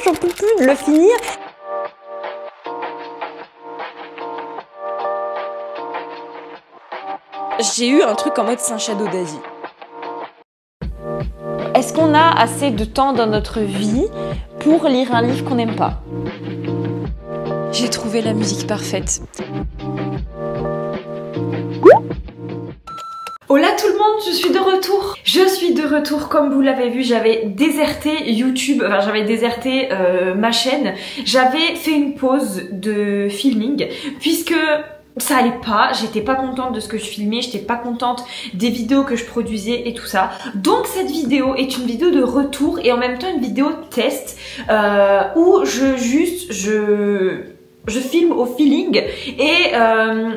j'en peux plus de le finir. J'ai eu un truc en mode c'est un shadow d'Asie. Est-ce qu'on a assez de temps dans notre vie pour lire un livre qu'on n'aime pas? J'ai trouvé la musique parfaite. Hola tout le monde, je suis de retour. Je suis de retour, comme vous l'avez vu, j'avais déserté YouTube, enfin j'avais déserté ma chaîne. J'avais fait une pause de filming puisque ça allait pas, j'étais pas contente de ce que je filmais, j'étais pas contente des vidéos que je produisais et tout ça. Donc cette vidéo est une vidéo de retour et en même temps une vidéo test où je filme au feeling et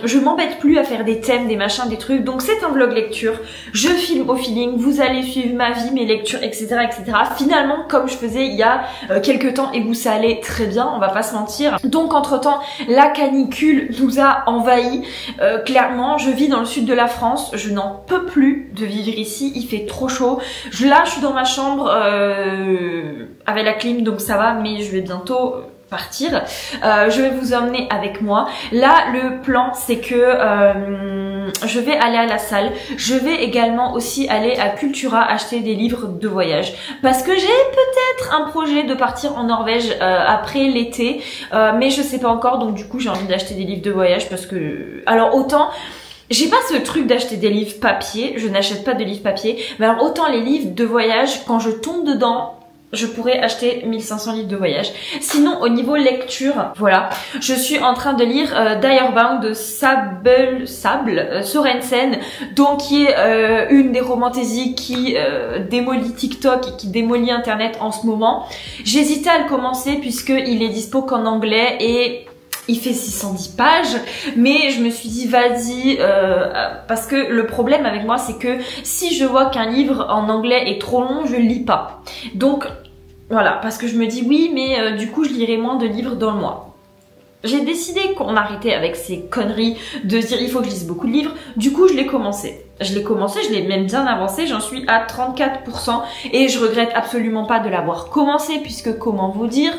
je m'embête plus à faire des thèmes, des machins, des trucs. Donc c'est un vlog lecture, je filme au feeling, vous allez suivre ma vie, mes lectures, etc. etc. Finalement comme je faisais il y a quelques temps et où ça allait très bien, on va pas se mentir. Donc entre temps la canicule nous a envahis. Clairement je vis dans le sud de la France, je n'en peux plus de vivre ici, il fait trop chaud. Là je suis dans ma chambre avec la clim donc ça va, mais je vais bientôt partir. Je vais vous emmener avec moi. Là le plan c'est que je vais aller à la salle, je vais également aussi aller à Cultura acheter des livres de voyage parce que j'ai peut-être un projet de partir en Norvège après l'été, mais je sais pas encore, donc du coup j'ai envie d'acheter des livres de voyage parce que alors autant j'ai pas ce truc d'acheter des livres papier, je n'achète pas de livres papier, mais alors autant les livres de voyage quand je tombe dedans je pourrais acheter 1500 livres de voyage. Sinon, au niveau lecture, voilà, je suis en train de lire Direbound de Sable Sorensen, donc qui est une des romantésies qui démolit TikTok et qui démolit Internet en ce moment. J'hésitais à le commencer puisqu'il est dispo qu'en anglais et il fait 610 pages, mais je me suis dit vas-y, parce que le problème avec moi c'est que si je vois qu'un livre en anglais est trop long, je le lis pas. Donc voilà, parce que je me dis oui, mais du coup je lirai moins de livres dans le mois. J'ai décidé qu'on arrêtait avec ces conneries de se dire il faut que je lise beaucoup de livres, du coup je l'ai commencé. Je l'ai même bien avancé, j'en suis à 34% et je regrette absolument pas de l'avoir commencé puisque comment vous dire,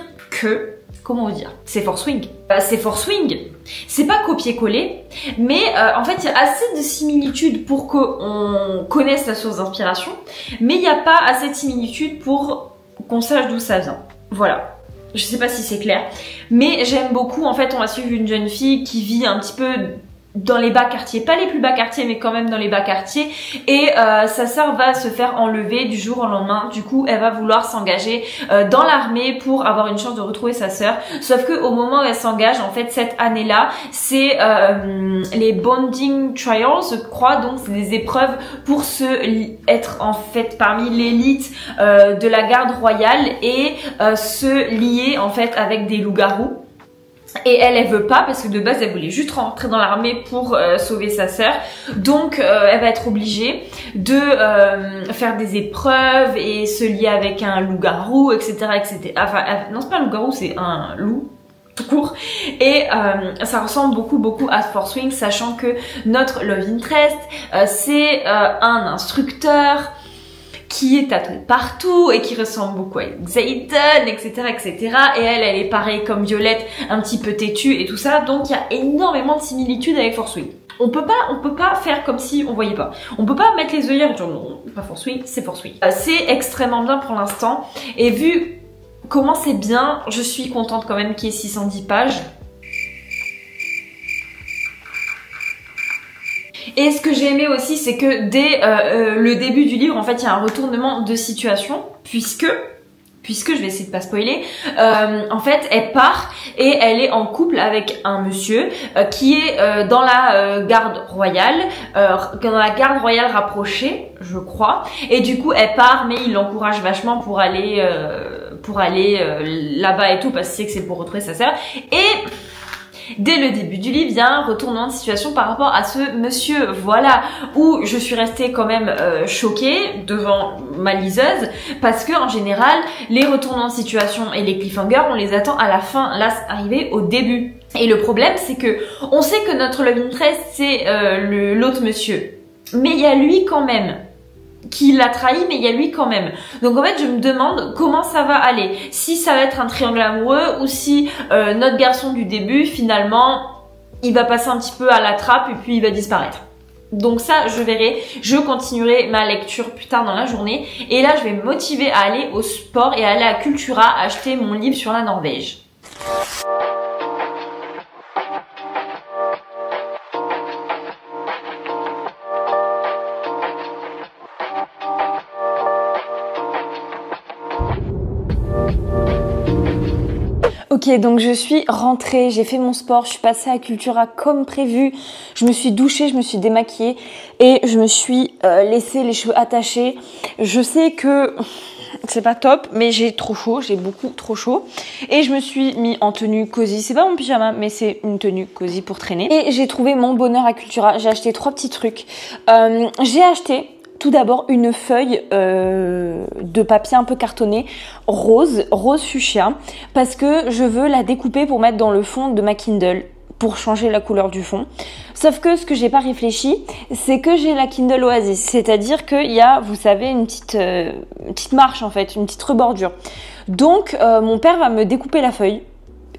c'est for swing. C'est for swing. C'est pas copier-coller, mais en fait il y a assez de similitudes pour qu'on connaisse la source d'inspiration, mais il n'y a pas assez de similitudes pour qu'on sache d'où ça vient. Voilà. Je sais pas si c'est clair, mais j'aime beaucoup. En fait, on va suivre une jeune fille qui vit un petit peu dans les bas quartiers, pas les plus bas quartiers mais quand même dans les bas quartiers, et sa sœur va se faire enlever du jour au lendemain. Du coup elle va vouloir s'engager dans l'armée pour avoir une chance de retrouver sa sœur, sauf que au moment où elle s'engage, en fait cette année là c'est les bonding trials je crois, donc c'est des épreuves pour être en fait parmi l'élite de la garde royale et se lier en fait avec des loups-garous. Et elle veut pas parce que de base elle voulait juste rentrer dans l'armée pour sauver sa sœur. Donc elle va être obligée de faire des épreuves et se lier avec un loup-garou, etc., etc. Enfin non, c'est pas un loup-garou, c'est un loup tout court. Et ça ressemble beaucoup à For Swing, sachant que notre love interest c'est un instructeur qui est tatouée partout et qui ressemble beaucoup à Xaden, etc., etc. Et elle est pareille comme Violette, un petit peu têtue et tout ça. Donc il y a énormément de similitudes avec For Swing. On peut pas faire comme si on voyait pas. On peut pas mettre les œillères et dire non, pas For Swing, c'est For Swing. C'est extrêmement bien pour l'instant. Et vu comment c'est bien, je suis contente quand même qu'il y ait 610 pages. Et ce que j'ai aimé aussi, c'est que dès le début du livre, en fait, il y a un retournement de situation, puisque je vais essayer de pas spoiler, en fait, elle part et elle est en couple avec un monsieur qui est dans la garde royale, rapprochée, je crois. Et du coup, elle part, mais il l'encourage vachement pour aller là-bas et tout, parce qu'il sait que c'est pour retrouver sa sœur. Et dès le début du livre, il y a un retournement de situation par rapport à ce monsieur, voilà, où je suis restée quand même choquée devant ma liseuse, parce que en général, les retournements de situation et les cliffhangers, on les attend à la fin, là c'est arrivé au début. Et le problème, c'est que on sait que notre love interest, c'est l'autre monsieur, mais il y a lui quand même. qui l'a trahi, mais il y a lui quand même. Donc en fait, je me demande comment ça va aller. Si ça va être un triangle amoureux ou si notre garçon du début, finalement, il va passer un petit peu à la trappe et puis il va disparaître. Donc ça, je verrai. Je continuerai ma lecture plus tard dans la journée. Et là, je vais me motiver à aller au sport et à aller à Cultura acheter mon livre sur la Norvège. Ok, donc je suis rentrée, j'ai fait mon sport, je suis passée à Cultura comme prévu, je me suis douchée, je me suis démaquillée et je me suis laissé les cheveux attachés. Je sais que c'est pas top, mais j'ai trop chaud, j'ai beaucoup trop chaud et je me suis mis en tenue cosy. C'est pas mon pyjama, mais c'est une tenue cosy pour traîner. Et j'ai trouvé mon bonheur à Cultura, j'ai acheté 3 petits trucs. J'ai acheté tout d'abord une feuille de papier un peu cartonné rose fuchsia parce que je veux la découper pour mettre dans le fond de ma Kindle pour changer la couleur du fond. Sauf que ce que j'ai pas réfléchi, c'est que j'ai la Kindle Oasis, c'est-à-dire qu'il y a, vous savez, une petite marche en fait, une petite rebordure. Donc mon père va me découper la feuille.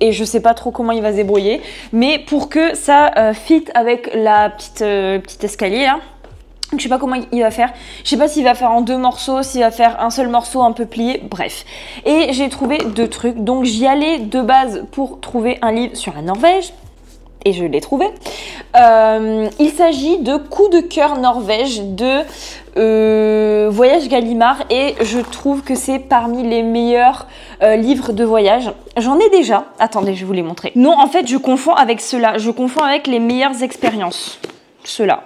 Et je sais pas trop comment il va se débrouiller, mais pour que ça fit avec la petite escalier là. Je sais pas comment il va faire, je sais pas s'il va faire en 2 morceaux, s'il va faire un seul morceau un peu plié, bref. Et j'ai trouvé 2 trucs, donc j'y allais de base pour trouver un livre sur la Norvège, et je l'ai trouvé. Il s'agit de Coup de cœur Norvège de Voyage Gallimard, et je trouve que c'est parmi les meilleurs livres de voyage. J'en ai déjà, attendez, je vais vous les montrer. Non, en fait, je confonds avec ceux-là, je confonds avec les meilleures expériences. Ceux-là.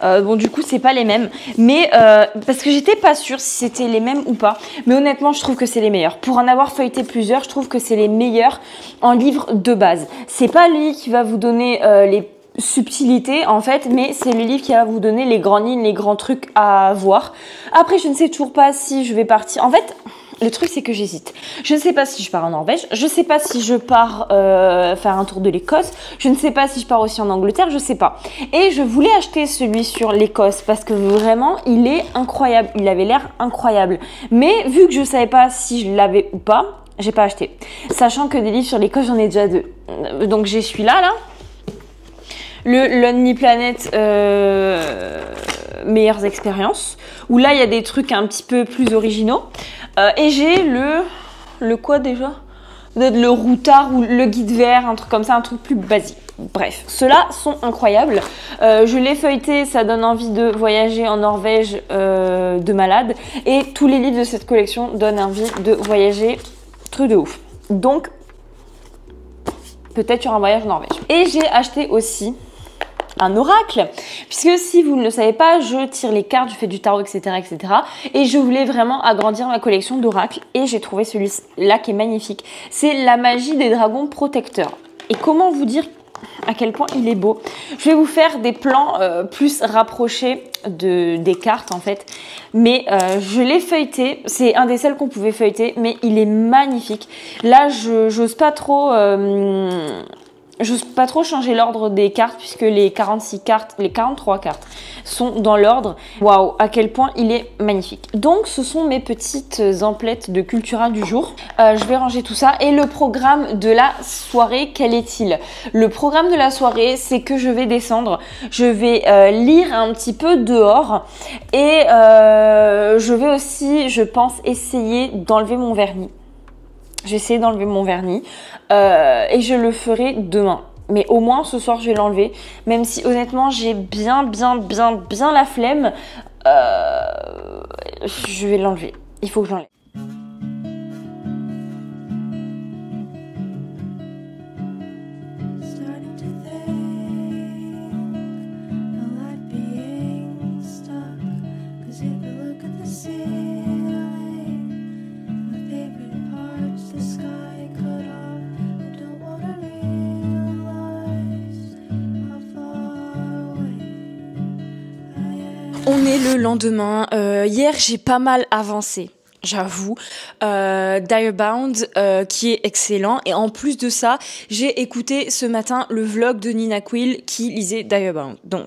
Bon, du coup, c'est pas les mêmes, mais parce que j'étais pas sûre si c'était les mêmes ou pas, mais honnêtement, je trouve que c'est les meilleurs. Pour en avoir feuilleté plusieurs, je trouve que c'est les meilleurs en livre de base. C'est pas lui qui va vous donner les subtilités en fait, mais c'est le livre qui va vous donner les grandes lignes, les grands trucs à voir. Après, je ne sais toujours pas si je vais partir. En fait, le truc, c'est que j'hésite. Je ne sais pas si je pars en Norvège, je ne sais pas si je pars faire un tour de l'Écosse, je ne sais pas si je pars aussi en Angleterre, je ne sais pas. Et je voulais acheter celui sur l'Écosse parce que vraiment, il est incroyable. Il avait l'air incroyable. Mais vu que je ne savais pas si je l'avais ou pas, j'ai pas acheté. Sachant que des livres sur l'Écosse, j'en ai déjà 2. Donc j'ai celui-là, là. Le Lonely Planet meilleures expériences, où là il y a des trucs un petit peu plus originaux. Et j'ai le quoi déjà? Peut-être le Routard ou le Guide vert, un truc comme ça, un truc plus basique. Bref, ceux-là sont incroyables. Je l'ai feuilleté, ça donne envie de voyager en Norvège de malade. Et tous les livres de cette collection donnent envie de voyager, truc de ouf. Donc, peut-être sur un voyage en Norvège. Et j'ai acheté aussi un oracle, puisque si vous ne le savez pas, je tire les cartes, je fais du tarot, etc., etc. Et je voulais vraiment agrandir ma collection d'oracles, et j'ai trouvé celui-là qui est magnifique. C'est la magie des dragons protecteurs. Et comment vous dire à quel point il est beau? Je vais vous faire des plans plus rapprochés des cartes en fait, mais je l'ai feuilleté, c'est un des seuls qu'on pouvait feuilleter, mais il est magnifique. Là, j'ose pas trop changer l'ordre des cartes puisque les 46 cartes, les 43 cartes sont dans l'ordre. Waouh, à quel point il est magnifique. Donc ce sont mes petites emplettes de Cultura du jour. Je vais ranger tout ça. Et le programme de la soirée, quel est-il? Le programme de la soirée, c'est que je vais descendre. Je vais lire un petit peu dehors. Et je vais aussi, je pense, essayer d'enlever mon vernis. J'ai essayé d'enlever mon vernis et je le ferai demain. Mais au moins ce soir je vais l'enlever. Même si honnêtement j'ai bien la flemme. Je vais l'enlever. Il faut que je l'enlève. On est le lendemain. Hier, j'ai pas mal avancé, j'avoue. Direbound, qui est excellent. Et en plus de ça, j'ai écouté ce matin le vlog de Nina Quill qui lisait Direbound. Donc,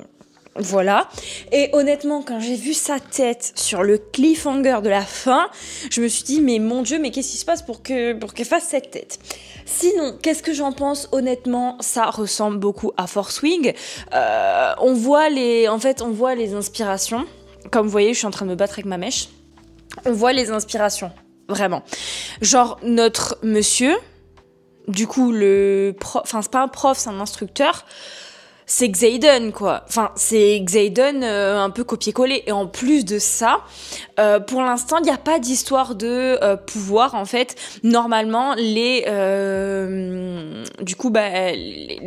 Voilà. Et honnêtement, quand j'ai vu sa tête sur le cliffhanger de la fin, je me suis dit, mais mon Dieu, mais qu'est-ce qui se passe pour qu'elle fasse cette tête? Sinon, qu'est-ce que j'en pense? Honnêtement, ça ressemble beaucoup à Force Wing. On voit les inspirations. Comme vous voyez, je suis en train de me battre avec ma mèche. On voit les inspirations, vraiment. Genre, notre monsieur, du coup, c'est pas un prof, c'est un instructeur. C'est Xaden, quoi. Enfin, c'est Xaden un peu copier-coller. Et en plus de ça, pour l'instant, il n'y a pas d'histoire de pouvoir, en fait. Normalement, les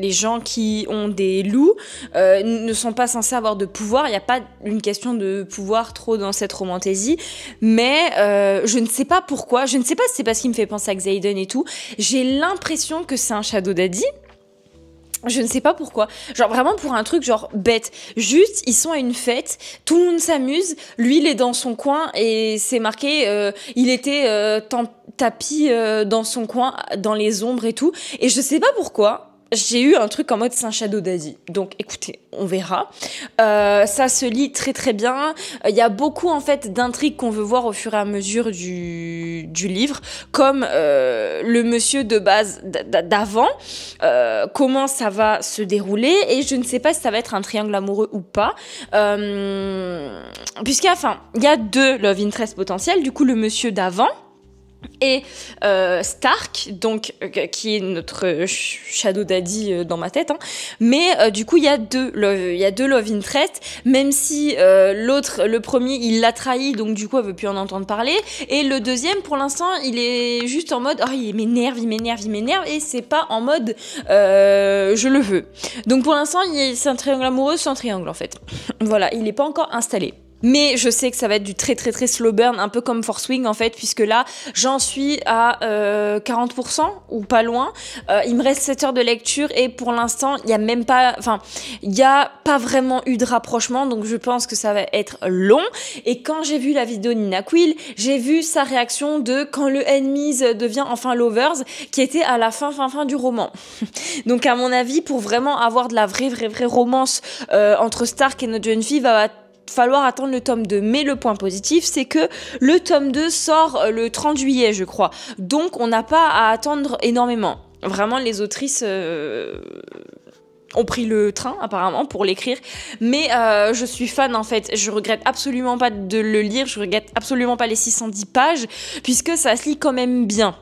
gens qui ont des loups ne sont pas censés avoir de pouvoir. Il n'y a pas une question de pouvoir trop dans cette romantaisie. Mais je ne sais pas pourquoi. Je ne sais pas si c'est parce qu'il me fait penser à Xaden et tout. J'ai l'impression que c'est un Shadow Daddy. Je ne sais pas pourquoi. Genre vraiment pour un truc genre bête. Juste, ils sont à une fête, tout le monde s'amuse, lui il est dans son coin et c'est marqué, il était tapis dans son coin, dans les ombres et tout. Et je sais pas pourquoi. J'ai eu un truc en mode c'est un Shadow Daddy. Donc écoutez, on verra. Ça se lit très très bien. Il y a beaucoup en fait d'intrigues qu'on veut voir au fur et à mesure du livre. Comme le monsieur de base d'avant. Comment ça va se dérouler. Et je ne sais pas si ça va être un triangle amoureux ou pas. Il y a 2 love interest potentiels. Du coup, le monsieur d'avant. Et Stark, donc qui est notre Shadow Daddy dans ma tête, hein. Mais du coup il y a deux love interest, même si le premier il l'a trahi, donc du coup elle veut plus en entendre parler, et le deuxième pour l'instant il est juste en mode il m'énerve, et c'est pas en mode je le veux. Donc pour l'instant c'est un triangle amoureux sans triangle en fait. Voilà, il est pas encore installé. Mais je sais que ça va être du très très très slow burn, un peu comme Force Wing en fait, puisque là j'en suis à 40% ou pas loin. Il me reste 7 heures de lecture et pour l'instant il y a pas vraiment eu de rapprochement, donc je pense que ça va être long. Et quand j'ai vu la vidéo de Nina Quill, j'ai vu sa réaction de quand le enemies devient enfin lovers, qui était à la fin du roman. Donc à mon avis, pour vraiment avoir de la vraie romance entre Stark et notre jeune fille, va falloir attendre le tome 2. Mais le point positif, c'est que le tome 2 sort le 30 juillet, je crois. Donc, on n'a pas à attendre énormément. Vraiment, les autrices ont pris le train, apparemment, pour l'écrire. Mais je suis fan, en fait. Je regrette absolument pas de le lire. Je regrette absolument pas les 610 pages, puisque ça se lit quand même bien.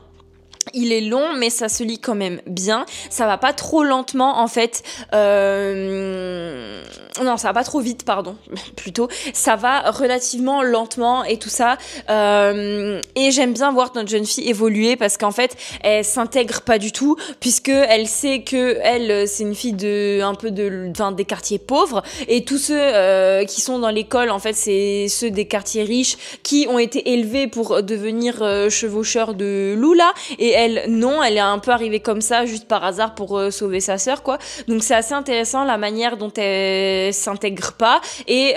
Il est long, mais ça se lit quand même bien. Ça va pas trop lentement, en fait. Non, ça va pas trop vite, pardon. Plutôt, ça va relativement lentement et tout ça. Et j'aime bien voir notre jeune fille évoluer parce qu'en fait, elle s'intègre pas du tout puisque elle sait que elle, c'est une fille des quartiers pauvres et tous ceux qui sont dans l'école, en fait, c'est ceux des quartiers riches qui ont été élevés pour devenir chevaucheurs de loups là. Et elle, non, elle est un peu arrivée comme ça, juste par hasard pour sauver sa sœur, quoi. Donc c'est assez intéressant la manière dont elle s'intègre pas et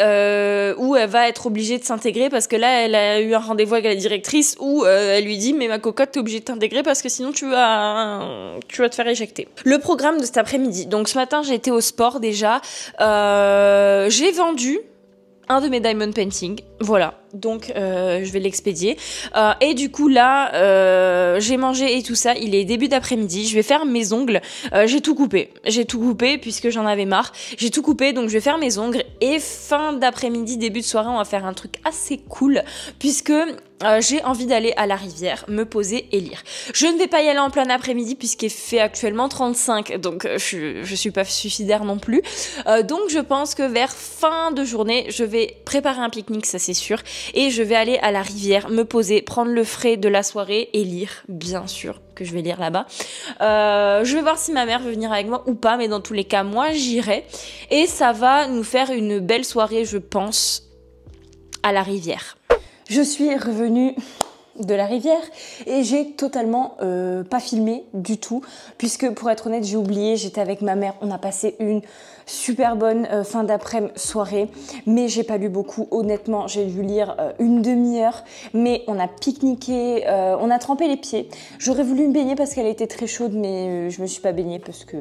où elle va être obligée de s'intégrer parce que là, elle a eu un rendez-vous avec la directrice où elle lui dit mais ma cocotte, t'es obligée de t'intégrer parce que sinon tu vas te faire éjecter. Le programme de cet après-midi. Donc ce matin, j'ai été au sport déjà. J'ai vendu un de mes diamond painting, voilà, donc je vais l'expédier et du coup là j'ai mangé et tout ça, il est début d'après-midi, je vais faire mes ongles, j'ai tout coupé puisque j'en avais marre, j'ai tout coupé donc je vais faire mes ongles et fin d'après-midi, début de soirée on va faire un truc assez cool puisque j'ai envie d'aller à la rivière, me poser et lire. Je ne vais pas y aller en plein après-midi puisqu'il fait actuellement 35, donc je suis pas suicidaire non plus. Donc je pense que vers fin de journée, je vais préparer un pique-nique, ça c'est sûr, et je vais aller à la rivière, me poser, prendre le frais de la soirée et lire, bien sûr que je vais lire là-bas. Je vais voir si ma mère veut venir avec moi ou pas, mais dans tous les cas, moi j'irai. Et ça va nous faire une belle soirée, je pense, à la rivière. Je suis revenue de la rivière et j'ai totalement pas filmé du tout puisque pour être honnête j'ai oublié, j'étais avec ma mère, on a passé une super bonne fin d'après-midi soirée mais j'ai pas lu beaucoup, honnêtement j'ai dû lire une demi-heure mais on a pique-niqué, on a trempé les pieds, j'aurais voulu me baigner parce qu'elle était très chaude mais je me suis pas baignée parce que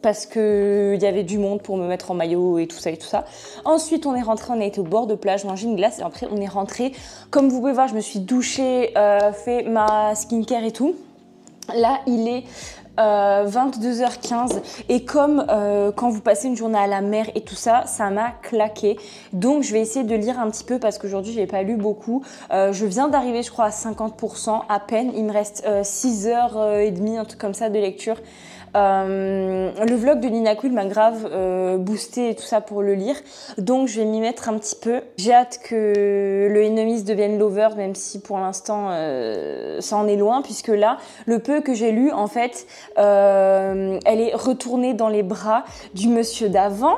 parce que il y avait du monde pour me mettre en maillot et tout ça et tout ça. Ensuite, on est rentré, on a été au bord de plage, mangé une glace et après on est rentré. Comme vous pouvez voir, je me suis douchée, fait ma skincare et tout. Là, il est 22h15 et comme quand vous passez une journée à la mer et tout ça, ça m'a claqué. Donc je vais essayer de lire un petit peu parce qu'aujourd'hui j'ai pas lu beaucoup. Je viens d'arriver je crois à 50% à peine. Il me reste 6h30, un truc comme ça de lecture. Le vlog de Nina Cool m'a grave boosté et tout ça pour le lire, donc je vais m'y mettre un petit peu. J'ai hâte que le Enemies devienne Lover, même si pour l'instant ça en est loin, puisque là le peu que j'ai lu en fait elle est retournée dans les bras du monsieur d'avant.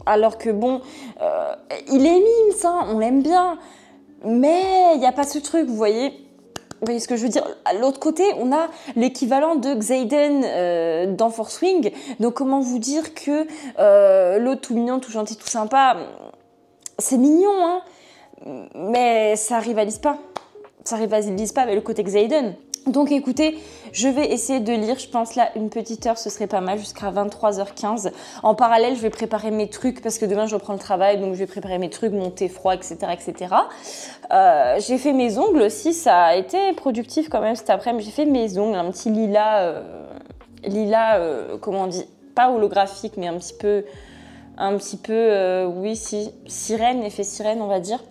Alors que bon il est mimes, hein, on l'aime bien, mais il n'y a pas ce truc, vous voyez. Vous voyez ce que je veux dire? À l'autre côté, on a l'équivalent de Xaden dans Force Wing. Donc comment vous dire que l'autre tout mignon, tout gentil, tout sympa, c'est mignon, hein, mais ça rivalise pas. Ça rivalise pas avec le côté Xaden. Donc écoutez, je vais essayer de lire, je pense là une petite heure ce serait pas mal, jusqu'à 23h15. En parallèle, je vais préparer mes trucs parce que demain je reprends le travail, donc je vais préparer mes trucs, mon thé froid, etc. etc. J'ai fait mes ongles aussi, ça a été productif quand même cet après-midi. J'ai fait mes ongles, un petit lilas, comment on dit, pas holographique mais un petit peu, oui si, sirène, effet sirène on va dire.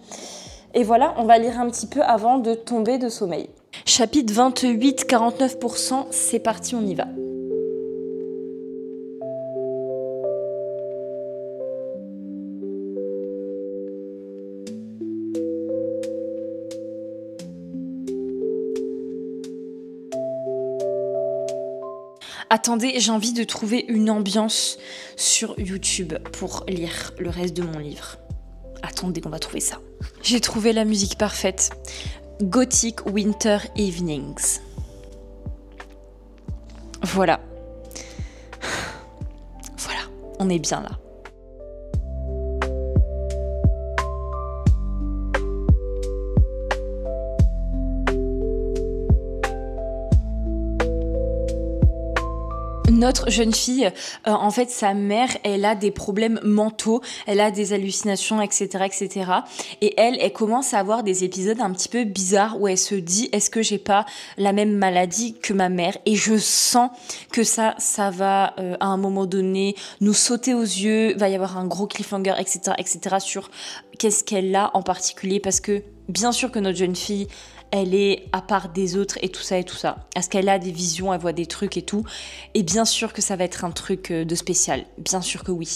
Et voilà, on va lire un petit peu avant de tomber de sommeil. Chapitre 28, 49%, c'est parti, on y va. Attendez, j'ai envie de trouver une ambiance sur YouTube pour lire le reste de mon livre. Attendez, on va trouver ça. J'ai trouvé la musique parfaite. Gothic Winter Evenings. Voilà. Voilà, on est bien là. Notre jeune fille, en fait, sa mère, elle a des problèmes mentaux, elle a des hallucinations, etc., etc. Et elle commence à avoir des épisodes un petit peu bizarres où elle se dit, est-ce que j'ai pas la même maladie que ma mère? Et je sens que ça va à un moment donné nous sauter aux yeux, va y avoir un gros cliffhanger, etc., etc. sur qu'est-ce qu'elle a en particulier, parce que bien sûr que notre jeune fille, elle est à part des autres et tout ça et tout ça. Est-ce qu'elle a des visions, elle voit des trucs et tout. Et bien sûr que ça va être un truc de spécial. Bien sûr que oui.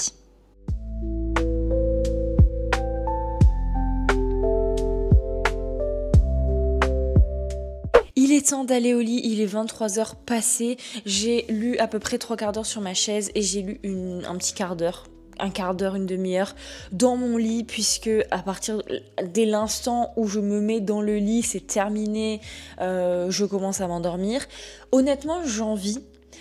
Il est temps d'aller au lit, il est 23h passé. J'ai lu à peu près 3/4 d'heure sur ma chaise et j'ai lu un petit quart d'heure. Un quart d'heure, une demi-heure dans mon lit, puisque à partir dès l'instant où je me mets dans le lit, c'est terminé, je commence à m'endormir. Honnêtement, j'envie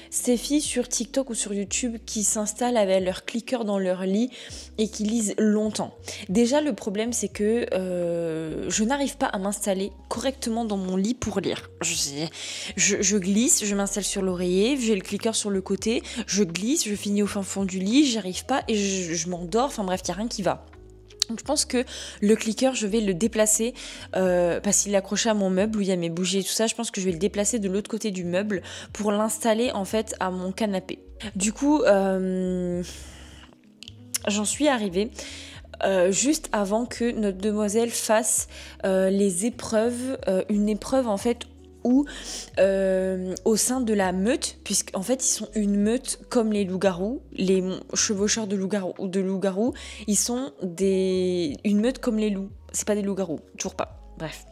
ces filles sur TikTok ou sur YouTube qui s'installent avec leur clicker dans leur lit et qui lisent longtemps. Déjà, le problème, c'est que je n'arrive pas à m'installer correctement dans mon lit pour lire. Je glisse, je m'installe sur l'oreiller, j'ai le clicker sur le côté, je glisse, je finis au fin fond du lit, j'y arrive pas et je m'endors. Enfin bref, il n'y a rien qui va. Donc je pense que le clicker, je vais le déplacer parce qu'il est accroché à mon meuble où il y a mes bougies et tout ça. Je pense que je vais le déplacer de l'autre côté du meuble pour l'installer en fait à mon canapé. Du coup, j'en suis arrivée juste avant que notre demoiselle fasse les épreuves, une épreuve en fait où au sein de la meute, puisqu'en fait ils sont une meute comme les loups-garous, les chevaucheurs de loups-garous, ils sont une meute comme les loups, c'est pas des loups-garous, toujours pas, bref.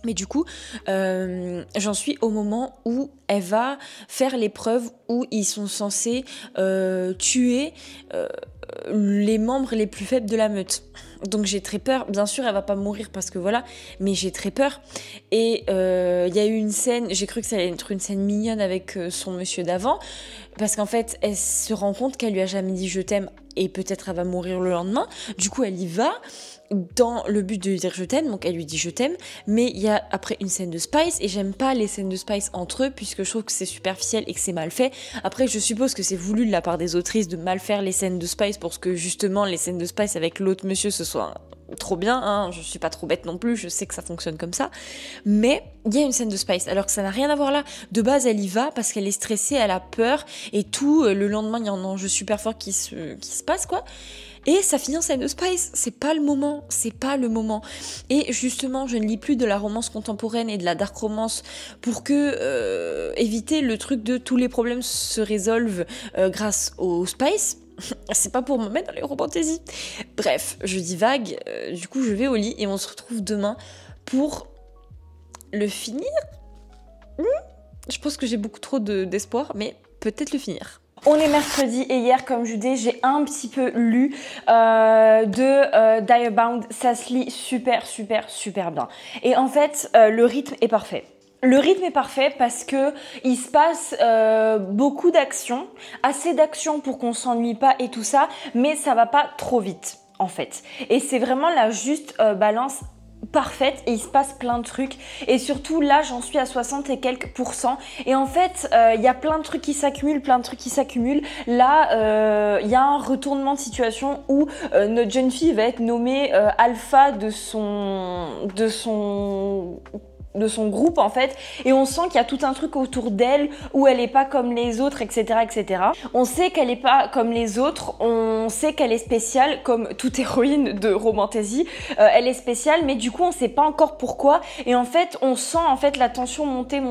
Mais du coup, j'en suis au moment où elle va faire l'épreuve où ils sont censés tuer les membres les plus faibles de la meute. Donc j'ai très peur. Bien sûr, elle va pas mourir parce que voilà, mais j'ai très peur. Et il y a eu une scène, j'ai cru que ça allait être une scène mignonne avec son monsieur d'avant, parce qu'en fait, elle se rend compte qu'elle lui a jamais dit je t'aime et peut-être elle va mourir le lendemain. Du coup, elle y va dans le but de lui dire je t'aime, donc elle lui dit je t'aime, mais il y a après une scène de Spice, et j'aime pas les scènes de Spice entre eux, puisque je trouve que c'est superficiel et que c'est mal fait. Après, je suppose que c'est voulu de la part des autrices de mal faire les scènes de Spice pour que justement les scènes de Spice avec l'autre monsieur ce soit trop bien, hein. Je suis pas trop bête non plus, je sais que ça fonctionne comme ça, mais il y a une scène de Spice, alors que ça n'a rien à voir là. De base, elle y va parce qu'elle est stressée, elle a peur, et tout, le lendemain, il y a un enjeu super fort qui se passe, quoi. Et ça finit en scène de Spice, c'est pas le moment. Et justement, je ne lis plus de la romance contemporaine et de la dark romance pour que éviter le truc de tous les problèmes se résolvent grâce au Spice. C'est pas pour me mettre dans les romantésies. Bref, je divague, du coup je vais au lit et on se retrouve demain pour le finir. Je pense que j'ai beaucoup trop d'espoir, mais peut-être le finir. On est mercredi et hier, comme je dis, j'ai un petit peu lu de Diabound. Ça se lit super bien. Et en fait, le rythme est parfait. Le rythme est parfait parce que il se passe beaucoup d'actions, assez d'actions pour qu'on s'ennuie pas et tout ça, mais ça va pas trop vite en fait. Et c'est vraiment la juste balance parfaite et il se passe plein de trucs et surtout là j'en suis à 60 et quelques % et en fait il y a plein de trucs qui s'accumulent, là il y a un retournement de situation où notre jeune fille va être nommée alpha de son groupe en fait, et on sent qu'il y a tout un truc autour d'elle où elle est pas comme les autres, etc. On sait qu'elle est pas comme les autres, on sait qu'elle est spéciale comme toute héroïne de romantasy, elle est spéciale, mais du coup on sait pas encore pourquoi, et en fait on sent en fait la tension monter.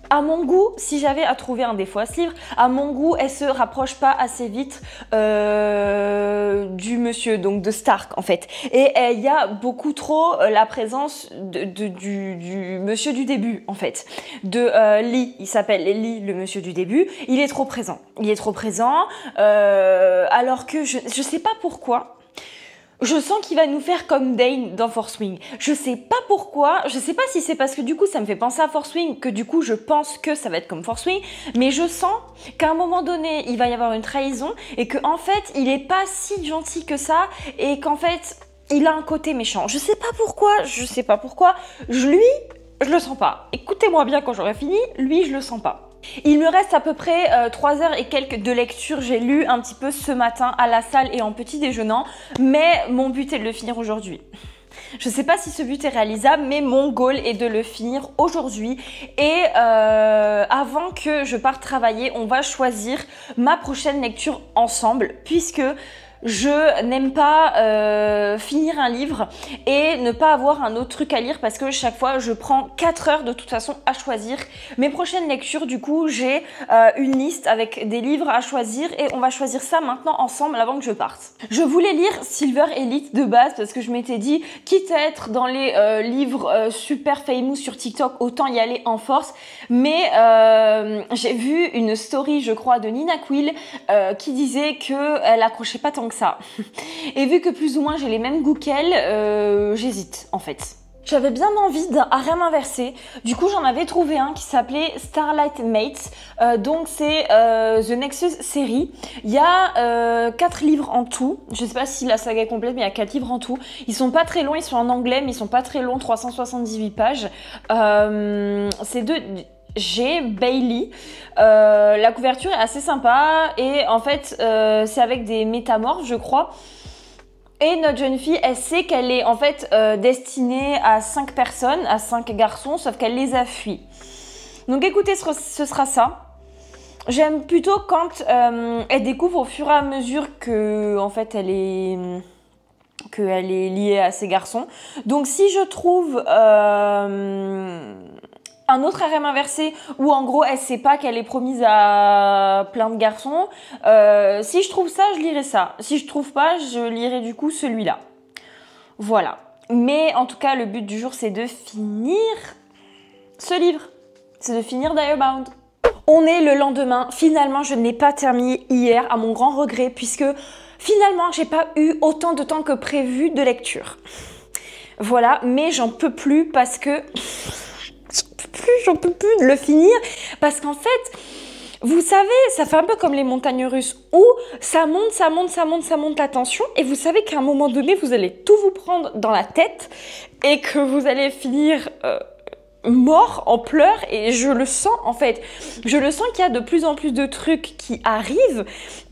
À mon goût, si j'avais à trouver un défaut à ce livre, à mon goût, elle se rapproche pas assez vite du monsieur, donc de Stark en fait. Et il y a beaucoup trop la présence du monsieur du début en fait. De Lee, il s'appelle Lee, le monsieur du début. Il est trop présent. Alors que je sais pas pourquoi. Je sens qu'il va nous faire comme Dane dans Fourth Wing. Je sais pas pourquoi, je sais pas si c'est parce que du coup ça me fait penser à Fourth Wing que du coup je pense que ça va être comme Fourth Wing, mais je sens qu'à un moment donné il va y avoir une trahison et qu'en fait il est pas si gentil que ça et qu'en fait il a un côté méchant. Je sais pas pourquoi, je le sens pas. Écoutez-moi bien quand j'aurai fini, lui je le sens pas. Il me reste à peu près 3 heures et quelques de lecture. J'ai lu un petit peu ce matin à la salle et en petit déjeunant, mais mon but est de le finir aujourd'hui. Je sais pas si ce but est réalisable, mais mon goal est de le finir aujourd'hui. Et avant que je parte travailler, on va choisir ma prochaine lecture ensemble, puisque je n'aime pas finir un livre et ne pas avoir un autre truc à lire parce que chaque fois je prends 4 heures de toute façon à choisir mes prochaines lectures. Du coup j'ai une liste avec des livres à choisir et on va choisir ça maintenant ensemble avant que je parte. Je voulais lire Silver Elite de base parce que je m'étais dit quitte à être dans les livres super famous sur TikTok, autant y aller en force, mais j'ai vu une story je crois de Nina Quill qui disait qu'elle accrochait pas tant que ça. Et vu que plus ou moins j'ai les mêmes goûts qu'elle, j'hésite en fait. J'avais bien envie d'un harem inversé, du coup j'en avais trouvé un qui s'appelait Starlight Mates, donc c'est The Nexus série. Il y a 4 livres en tout, je sais pas si la saga est complète mais il y a 4 livres en tout. Ils sont pas très longs, ils sont en anglais mais ils sont pas très longs, 378 pages. C'est de G. Bailey. La couverture est assez sympa et en fait c'est avec des métamorphes je crois. Et notre jeune fille, elle sait qu'elle est en fait destinée à 5 personnes, à 5 garçons, sauf qu'elle les a fuis. Donc écoutez, ce sera ça. J'aime plutôt quand elle découvre au fur et à mesure que en fait qu'elle est liée à ces garçons. Donc si je trouve un autre harem inversé où en gros elle sait pas qu'elle est promise à plein de garçons, si je trouve ça, je lirai ça. Si je trouve pas, je lirai du coup celui-là. Voilà. Mais en tout cas, le but du jour, c'est de finir ce livre. C'est de finir Diabound. On est le lendemain. Finalement, je n'ai pas terminé hier, à mon grand regret, puisque finalement, j'ai pas eu autant de temps que prévu de lecture. Voilà, mais j'en peux plus parce que... j'en peux plus de le finir parce qu'en fait vous savez, ça fait un peu comme les montagnes russes où ça monte, ça monte, ça monte, ça monte la tension et vous savez qu'à un moment donné, vous allez tout vous prendre dans la tête et que vous allez finir mort en pleurs et je le sens en fait. Je le sens qu'il y a de plus en plus de trucs qui arrivent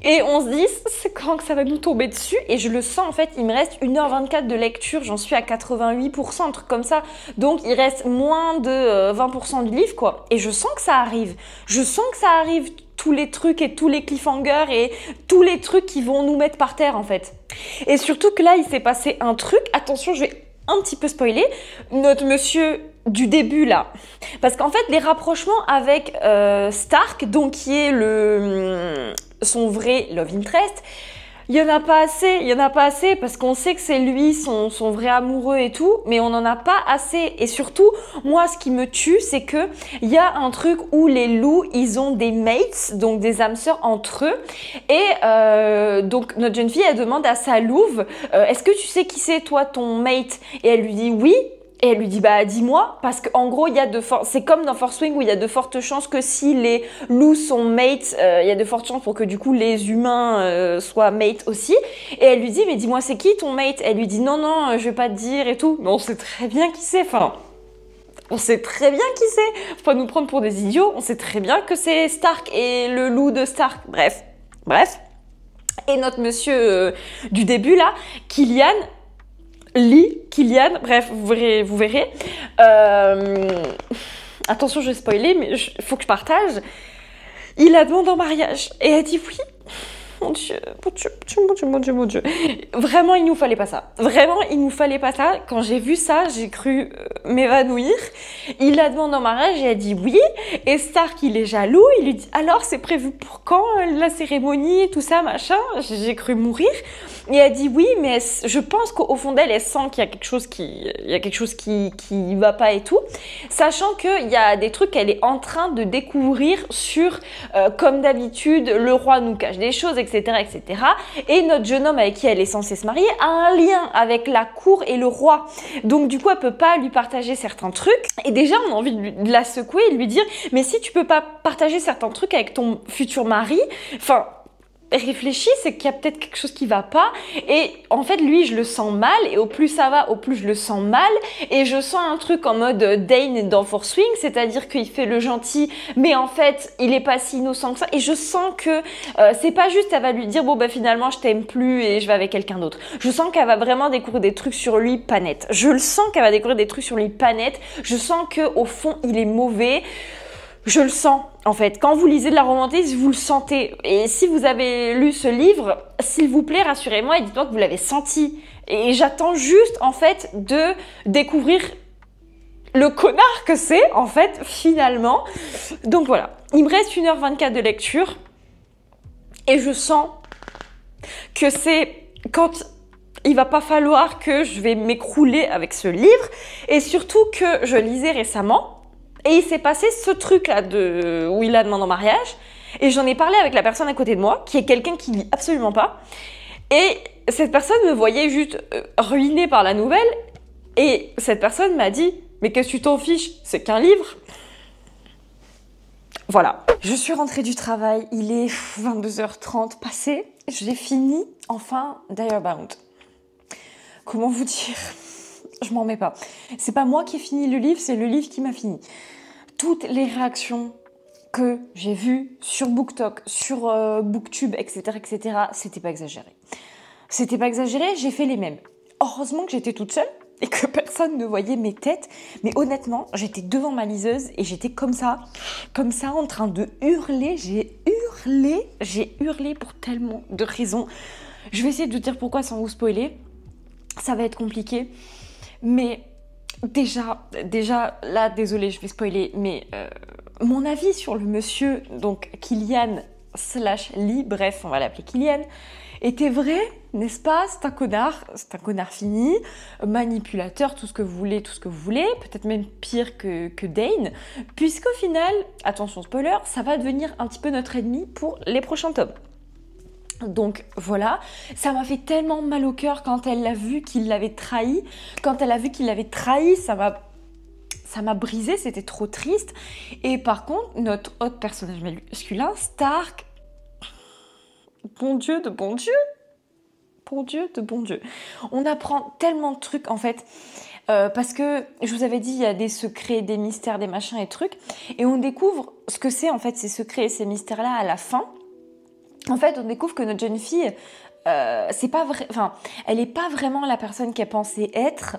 et on se dit c'est quand que ça va nous tomber dessus et je le sens en fait. Il me reste 1h24 de lecture, j'en suis à 88%, un truc comme ça. Donc il reste moins de 20% du livre quoi. Et je sens que ça arrive. Je sens que ça arrive tous les trucs et tous les cliffhangers et tous les trucs qui vont nous mettre par terre en fait. Et surtout que là il s'est passé un truc, attention je vais un petit peu spoiler, notre monsieur du début là, parce qu'en fait les rapprochements avec Stark, donc qui est son vrai love interest, il y en a pas assez parce qu'on sait que c'est lui son vrai amoureux et tout, mais on en a pas assez. Et surtout moi ce qui me tue c'est que il y a un truc où les loups ils ont des mates, donc des âmes sœurs entre eux et donc notre jeune fille elle demande à sa louve est-ce que tu sais qui c'est toi ton mate, et elle lui dit oui. Et elle lui dit bah dis-moi parce qu'en gros il y a c'est comme dans Force Wing où il y a de fortes chances que si les loups sont mates, il y a de fortes chances pour que du coup les humains soient mates aussi. Et elle lui dit mais dis-moi c'est qui ton mate, elle lui dit non je vais pas te dire et tout. Mais on sait très bien qui c'est, enfin on sait très bien qui c'est. Faut pas nous prendre pour des idiots, on sait très bien que c'est Stark et le loup de Stark. Bref. Et notre monsieur du début là, Killian, bref, vous verrez. Attention, je vais spoiler, mais il faut que je partage. Il la demande en mariage et elle dit oui. Mon Dieu. Vraiment, il nous fallait pas ça. Quand j'ai vu ça, j'ai cru m'évanouir. Il la demande en mariage et elle dit oui. Et Stark, il est jaloux. Il lui dit alors, c'est prévu pour quand la cérémonie, tout ça, machin. J'ai cru mourir. Et elle dit oui, mais je pense qu'au fond d'elle, elle sent qu'il y a quelque chose qui va pas et tout. Sachant qu'il y a des trucs qu'elle est en train de découvrir sur, comme d'habitude, le roi nous cache des choses, etc. Et notre jeune homme avec qui elle est censée se marier a un lien avec la cour et le roi. Donc du coup, elle peut pas lui partager certains trucs. Et déjà, on a envie de la secouer et de lui dire mais si tu peux pas partager certains trucs avec ton futur mari, enfin... réfléchis, c'est qu'il y a peut-être quelque chose qui va pas et en fait lui je le sens mal et au plus ça va au plus je le sens mal et je sens un truc en mode Dane dans Force Wing, c'est-à-dire qu'il fait le gentil mais en fait il est pas si innocent que ça et je sens que c'est pas juste elle va lui dire bon bah finalement je t'aime plus et je vais avec quelqu'un d'autre. Je sens qu'elle va vraiment découvrir des trucs sur lui pas net. Je le sens qu'elle va découvrir des trucs sur lui pas net. Je sens que au fond il est mauvais. Je le sens, en fait. Quand vous lisez de la romantisme, vous le sentez. Et si vous avez lu ce livre, s'il vous plaît, rassurez-moi et dites-moi que vous l'avez senti. Et j'attends juste, en fait, de découvrir le connard que c'est, en fait, finalement. Donc voilà. Il me reste 1h24 de lecture. Et je sens que c'est quand il va pas falloir que je vais m'écrouler avec ce livre. Et surtout que je lisais récemment. Et il s'est passé ce truc-là où il la demande en mariage. Et j'en ai parlé avec la personne à côté de moi, qui est quelqu'un qui lit absolument pas. Et cette personne me voyait juste ruinée par la nouvelle. Et cette personne m'a dit « Mais qu'est-ce que tu t'en fiches? C'est qu'un livre !» Voilà. Je suis rentrée du travail. Il est 22h30 passé. J'ai fini, enfin, Direbound. Comment vous dire ? Je m'en mets pas. C'est pas moi qui ai fini le livre, c'est le livre qui m'a fini. Toutes les réactions que j'ai vues sur BookTok, sur BookTube, etc., c'était pas exagéré. C'était pas exagéré, j'ai fait les mêmes. Heureusement que j'étais toute seule et que personne ne voyait mes têtes. Mais honnêtement, j'étais devant ma liseuse et j'étais comme ça, en train de hurler. J'ai hurlé pour tellement de raisons. Je vais essayer de vous dire pourquoi sans vous spoiler. Ça va être compliqué. Mais déjà, là, désolée, je vais spoiler, mais mon avis sur le monsieur, donc Killian/Lee, bref, on va l'appeler Killian, était vrai, n'est-ce pas? C'est un connard fini, manipulateur, tout ce que vous voulez, peut-être même pire que Dane, puisqu'au final, attention spoiler, ça va devenir un petit peu notre ennemi pour les prochains tomes. Donc voilà, ça m'a fait tellement mal au cœur quand elle a vu qu'il l'avait trahi. Ça ça m'a brisé, c'était trop triste. Et par contre, notre autre personnage masculin, Stark, bon Dieu de bon Dieu, bon Dieu de bon Dieu. On apprend tellement de trucs en fait, parce que je vous avais dit, il y a des secrets, des mystères, des machins et trucs, et on découvre ce que c'est en fait ces secrets et ces mystères-là à la fin. En fait, on découvre que notre jeune fille, c'est pas vrai, enfin, elle est pas vraiment la personne qu'elle pensait être,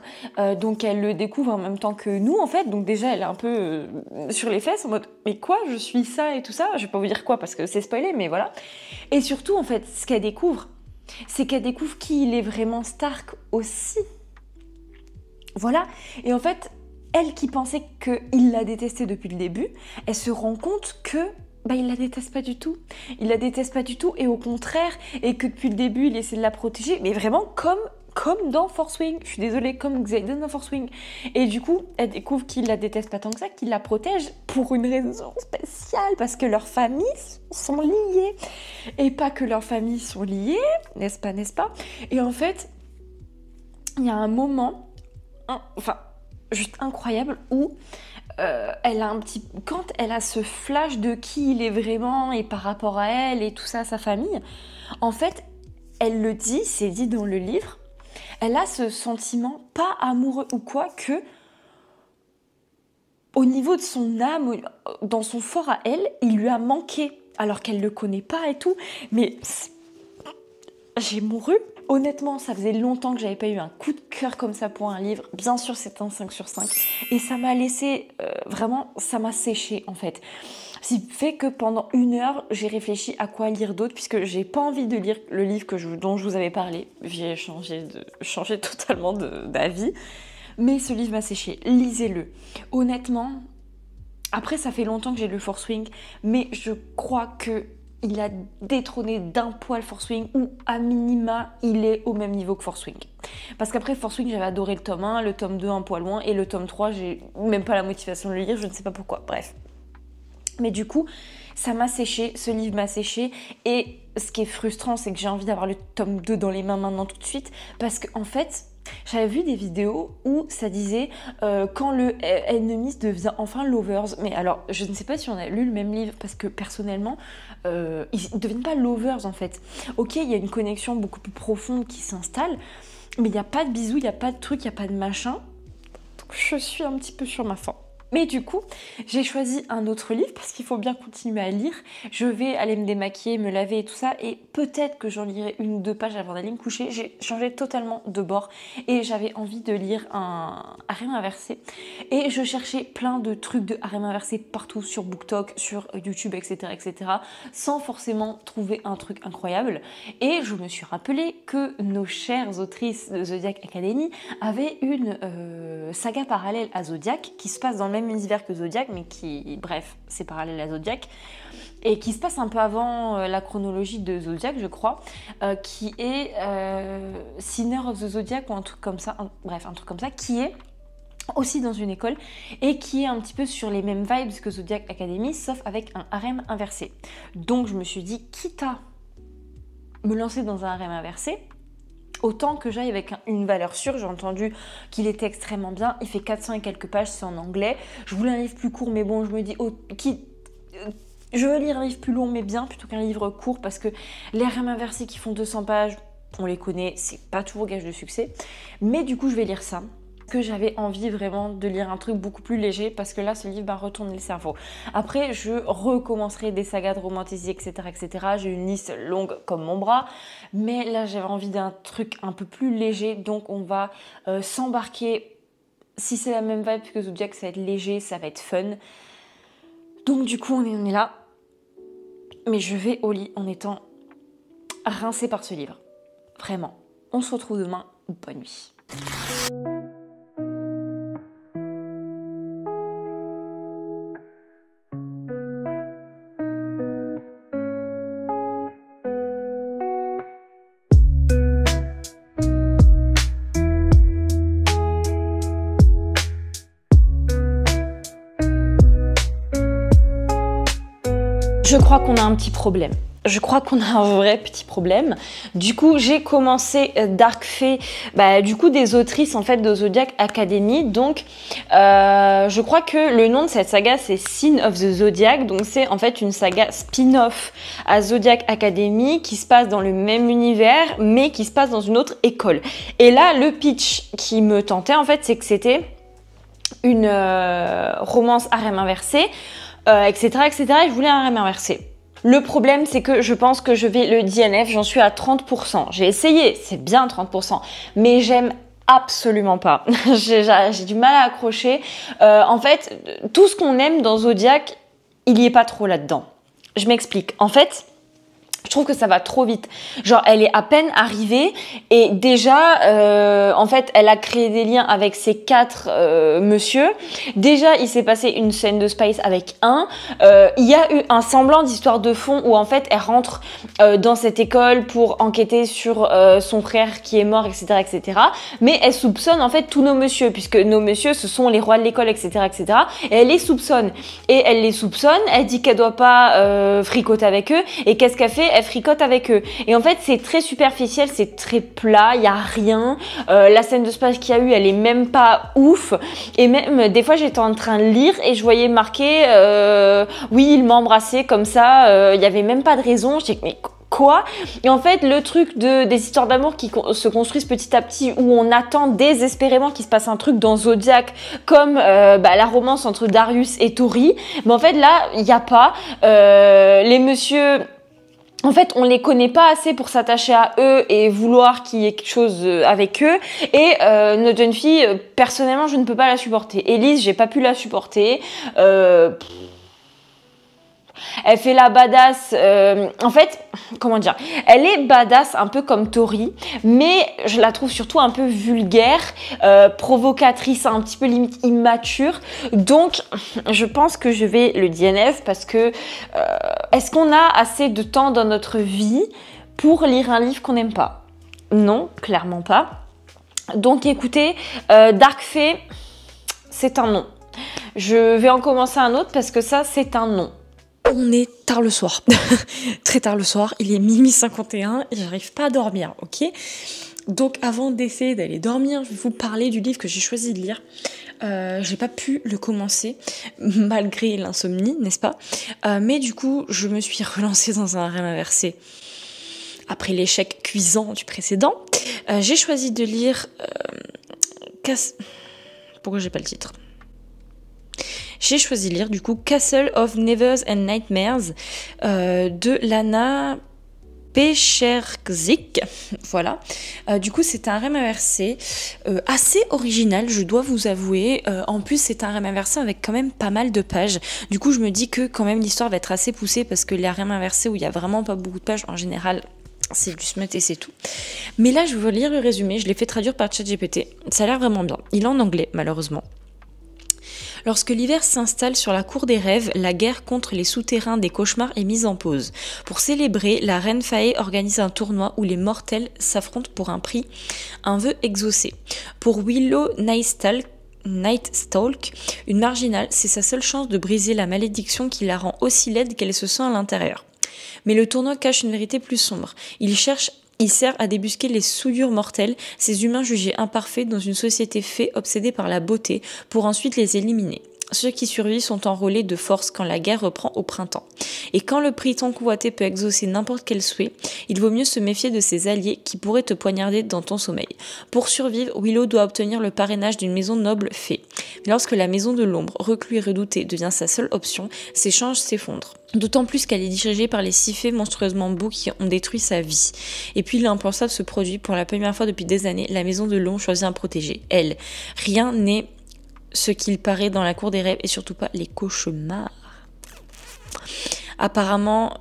donc elle le découvre en même temps que nous en fait. Donc déjà, elle est un peu sur les fesses en mode mais quoi, je suis ça et tout ça. Je vais pas vous dire quoi parce que c'est spoilé, mais voilà. Et surtout en fait, ce qu'elle découvre, c'est qu'elle découvre qui il est vraiment, Stark aussi. Voilà. Et en fait, elle qui pensait qu'il la détestait depuis le début, elle se rend compte que il la déteste pas du tout. Il la déteste pas du tout et au contraire, et que depuis le début, il essaie de la protéger, mais vraiment comme dans Force Wing. Je suis désolée, comme Xaden dans Force Wing. Et du coup, elle découvre qu'il la déteste pas tant que ça, qu'il la protège pour une raison spéciale, parce que leurs familles sont liées. Et pas que leurs familles sont liées, n'est-ce pas, n'est-ce pas? Et en fait, il y a un moment, juste incroyable, où elle a quand elle a ce flash de qui il est vraiment et par rapport à elle et tout ça, à sa famille, en fait, elle le dit, c'est dit dans le livre, elle a ce sentiment, pas amoureux ou quoi, que au niveau de son âme, dans son fort à elle, il lui a manqué, alors qu'elle le connaît pas et tout, mais j'ai mouru. Honnêtement, ça faisait longtemps que j'avais pas eu un coup de cœur comme ça pour un livre. Bien sûr, c'est un 5 sur 5. Et ça m'a laissé, vraiment, ça m'a séché en fait. Ce qui fait que pendant 1 heure, j'ai réfléchi à quoi lire d'autre, puisque j'ai pas envie de lire le livre dont je vous avais parlé. J'ai changé totalement d'avis. Mais ce livre m'a séché. Lisez-le. Honnêtement, après, ça fait longtemps que j'ai lu Force Wing, mais je crois que il a détrôné d'un poil Force Wing, ou à minima, il est au même niveau que Force Wing. Parce qu'après Force Wing, j'avais adoré le tome 1, le tome 2 un poil loin, et le tome 3, j'ai même pas la motivation de le lire, je ne sais pas pourquoi, bref. Mais du coup, ça m'a séché, ce livre m'a séché, et ce qui est frustrant, c'est que j'ai envie d'avoir le tome 2 dans les mains maintenant tout de suite, parce qu'en fait, j'avais vu des vidéos où ça disait quand le ennemi devient enfin lovers. Mais alors, je ne sais pas si on a lu le même livre, parce que personnellement, ils ne deviennent pas lovers en fait. Ok, il y a une connexion beaucoup plus profonde qui s'installe, mais il n'y a pas de bisous, il n'y a pas de truc, il n'y a pas de machin. Donc je suis un petit peu sur ma faim. Mais du coup, j'ai choisi un autre livre parce qu'il faut bien continuer à lire. Je vais aller me démaquiller, me laver et tout ça, et peut-être que j'en lirai 1 ou 2 pages avant d'aller me coucher. J'ai changé totalement de bord et j'avais envie de lire un harem inversé. Et je cherchais plein de trucs de harem inversé partout sur BookTok, sur YouTube, etc., etc., sans forcément trouver un truc incroyable. Et je me suis rappelé que nos chères autrices de Zodiac Academy avaient une saga parallèle à Zodiac qui se passe dans le même univers que Zodiac, mais qui, bref, c'est parallèle à Zodiac, et qui se passe un peu avant la chronologie de Zodiac, je crois, qui est Sinner of the Zodiac ou un truc comme ça, bref, un truc comme ça, qui est aussi dans une école et qui est un petit peu sur les mêmes vibes que Zodiac Academy, sauf avec un harem inversé. Donc je me suis dit, quitte à me lancer dans un harem inversé, autant que j'aille avec une valeur sûre. J'ai entendu qu'il était extrêmement bien. Il fait 400 et quelques pages, c'est en anglais. Je voulais un livre plus court, mais bon, je me dis, je veux lire un livre plus long, mais bien, plutôt qu'un livre court, parce que les harem inversés qui font 200 pages, on les connaît, c'est pas toujours gage de succès. Mais du coup, je vais lire ça. Que j'avais envie vraiment de lire un truc beaucoup plus léger, parce que là ce livre m'a retourné le cerveau. Après je recommencerai des sagas de romantisie, etc., etc. J'ai une liste longue comme mon bras, mais là j'avais envie d'un truc un peu plus léger, donc on va s'embarquer. Si c'est la même vibe que Zodiac, ça va être léger, ça va être fun. Donc du coup on est là, mais je vais au lit en étant rincée par ce livre. Vraiment. On se retrouve demain. Bonne nuit. Je crois qu'on a un petit problème. je crois qu'on a un vrai petit problème. Du coup, j'ai commencé Dark Fae, du coup des autrices en fait de Zodiac Academy. Donc, je crois que le nom de cette saga c'est Sin of the Zodiac. Donc, c'est en fait une saga spin-off à Zodiac Academy qui se passe dans le même univers, mais qui se passe dans une autre école. Et là, le pitch qui me tentait en fait, c'est que c'était une romance harem inversé, etc., etc. Et je voulais un harem inversé. Le problème, c'est que je pense que je vais le DNF, j'en suis à 30%. J'ai essayé, c'est bien 30%, mais j'aime absolument pas. J'ai du mal à accrocher. En fait, tout ce qu'on aime dans Zodiac, il y est pas trop là-dedans. Je m'explique. En fait, je trouve que ça va trop vite. Genre, elle est à peine arrivée et déjà, en fait, elle a créé des liens avec ces 4 monsieur. Déjà, il s'est passé une scène de Spice avec un. Il y a eu un semblant d'histoire de fond où, en fait, elle rentre dans cette école pour enquêter sur son frère qui est mort, etc., etc. Mais elle soupçonne, en fait, tous nos monsieur, puisque nos monsieur, ce sont les rois de l'école, etc., etc. Et elle les soupçonne. Et elle les soupçonne, elle dit qu'elle doit pas fricoter avec eux. Et qu'est-ce qu'elle fait ? Elle fricote avec eux. Et en fait, c'est très superficiel, c'est très plat, il y a rien. La scène de Spice qu'il y a eu, elle est même pas ouf. Et même, des fois, j'étais en train de lire et je voyais marqué oui, il m'a embrassé comme ça. Il y avait même pas de raison. Je dis, mais quoi? Et en fait, le truc des histoires d'amour qui se construisent petit à petit, où on attend désespérément qu'il se passe un truc dans Zodiac, comme la romance entre Darius et Tori. Mais en fait, là, il n'y a pas. Les messieurs... En fait, on les connaît pas assez pour s'attacher à eux et vouloir qu'il y ait quelque chose avec eux. Et notre jeune fille, personnellement, je ne peux pas la supporter. Elise, j'ai pas pu la supporter. Elle fait la badass. En fait, comment dire, elle est badass un peu comme Tori, mais je la trouve surtout un peu vulgaire, provocatrice, un petit peu limite immature. Donc, je pense que je vais le DNF parce que est-ce qu'on a assez de temps dans notre vie pour lire un livre qu'on n'aime pas? Non, clairement pas. Donc, écoutez, Dark Fae, c'est un non. Je vais en commencer un autre parce que ça, c'est un non. On est tard le soir, très tard le soir, il est minuit 51 et j'arrive pas à dormir, ok? Donc avant d'essayer d'aller dormir, je vais vous parler du livre que j'ai choisi de lire. J'ai pas pu le commencer malgré l'insomnie, n'est-ce pas? Mais du coup, je me suis relancée dans un harem inversé après l'échec cuisant du précédent. J'ai choisi de lire... Pourquoi j'ai pas le titre? J'ai choisi de lire du coup Castle of Nevers and Nightmares de Lana Pecherzik. Voilà. Du coup, c'est un harem inversé assez original, je dois vous avouer. En plus, c'est un harem inversé avec quand même pas mal de pages. Du coup, je me dis que quand même l'histoire va être assez poussée parce que les harems inversés où il y a vraiment pas beaucoup de pages en général, c'est du smut et c'est tout. Mais là, je vais vous lire le résumé. Je l'ai fait traduire par ChatGPT. Ça a l'air vraiment bien. Il est en anglais, malheureusement. Lorsque l'hiver s'installe sur la cour des rêves, la guerre contre les souterrains des cauchemars est mise en pause. Pour célébrer, la reine Fae organise un tournoi où les mortels s'affrontent pour un prix, un vœu exaucé. Pour Willow Nightstalk, une marginale, c'est sa seule chance de briser la malédiction qui la rend aussi laide qu'elle se sent à l'intérieur. Mais le tournoi cache une vérité plus sombre. Il sert à débusquer les souillures mortelles, ces humains jugés imparfaits dans une société fée obsédée par la beauté, pour ensuite les éliminer. Ceux qui survivent sont enrôlés de force quand la guerre reprend au printemps. Et quand le prix tant convoité peut exaucer n'importe quel souhait, il vaut mieux se méfier de ses alliés qui pourraient te poignarder dans ton sommeil. Pour survivre, Willow doit obtenir le parrainage d'une maison noble fée. Mais lorsque la maison de l'ombre, reclus et redoutée, devient sa seule option, ses chances s'effondrent. D'autant plus qu'elle est dirigée par les 6 fées monstrueusement beaux qui ont détruit sa vie. Et puis l'impensable se produit, pour la première fois depuis des années, la maison de l'ombre choisit un protégé. Elle. Rien n'est ce qu'il paraît dans la cour des rêves et surtout pas les cauchemars. Apparemment,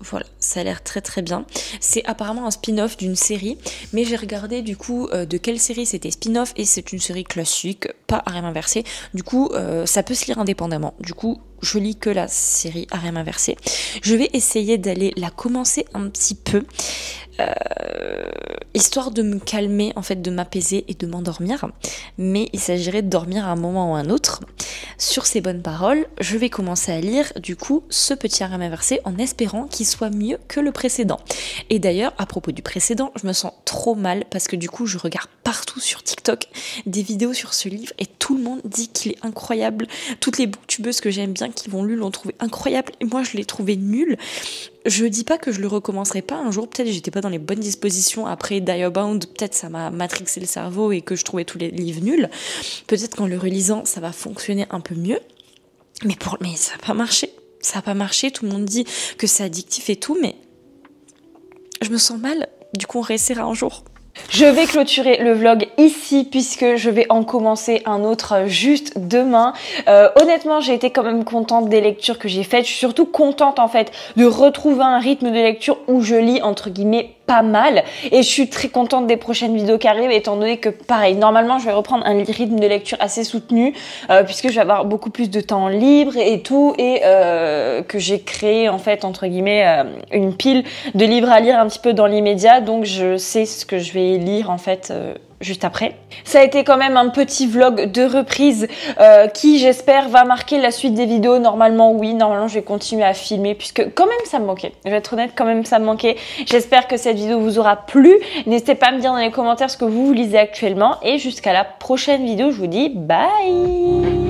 voilà, ça a l'air très très bien. C'est apparemment un spin-off d'une série, mais j'ai regardé du coup de quelle série c'était spin-off et c'est une série classique, pas harem inversé. Du coup, ça peut se lire indépendamment. Du coup, je lis que la série harem inversé. Je vais essayer d'aller la commencer un petit peu, histoire de me calmer, en fait, de m'apaiser et de m'endormir. Mais il s'agirait de dormir à un moment ou un autre. sur ces bonnes paroles, je vais commencer à lire du coup ce petit harem inversé en espérant qu'il soit mieux que le précédent. Et d'ailleurs, à propos du précédent, je me sens trop mal parce que du coup je regarde partout sur TikTok des vidéos sur ce livre et tout le monde dit qu'il est incroyable. Toutes les booktubeuses que j'aime bien qui l'ont lu l'ont trouvé incroyable et moi je l'ai trouvé nul. Je dis pas que je le recommencerai pas un jour, peut-être j'étais pas dans les bonnes dispositions après Diabound, peut-être ça m'a matrixé le cerveau et que je trouvais tous les livres nuls. Peut-être qu'en le relisant ça va fonctionner un peu mieux, mais ça a pas marché. Ça a pas marché, tout le monde dit que c'est addictif et tout, mais je me sens mal, du coup on réessayera un jour. Je vais clôturer le vlog ici puisque je vais en commencer un autre juste demain. Honnêtement, j'ai été quand même contente des lectures que j'ai faites. Je suis surtout contente en fait de retrouver un rythme de lecture où je lis entre guillemets pas mal. Et je suis très contente des prochaines vidéos qui arrivent étant donné que pareil, normalement je vais reprendre un rythme de lecture assez soutenu puisque je vais avoir beaucoup plus de temps libre et tout et que j'ai créé en fait entre guillemets une pile de livres à lire un petit peu dans l'immédiat. Donc je sais ce que je vais lire en fait juste après. Ça a été quand même un petit vlog de reprise qui j'espère va marquer la suite des vidéos. Normalement oui, normalement je vais continuer à filmer puisque quand même ça me manquait. Je vais être honnête, quand même ça me manquait. J'espère que cette vidéo vous aura plu. N'hésitez pas à me dire dans les commentaires ce que vous lisez actuellement et jusqu'à la prochaine vidéo, je vous dis bye.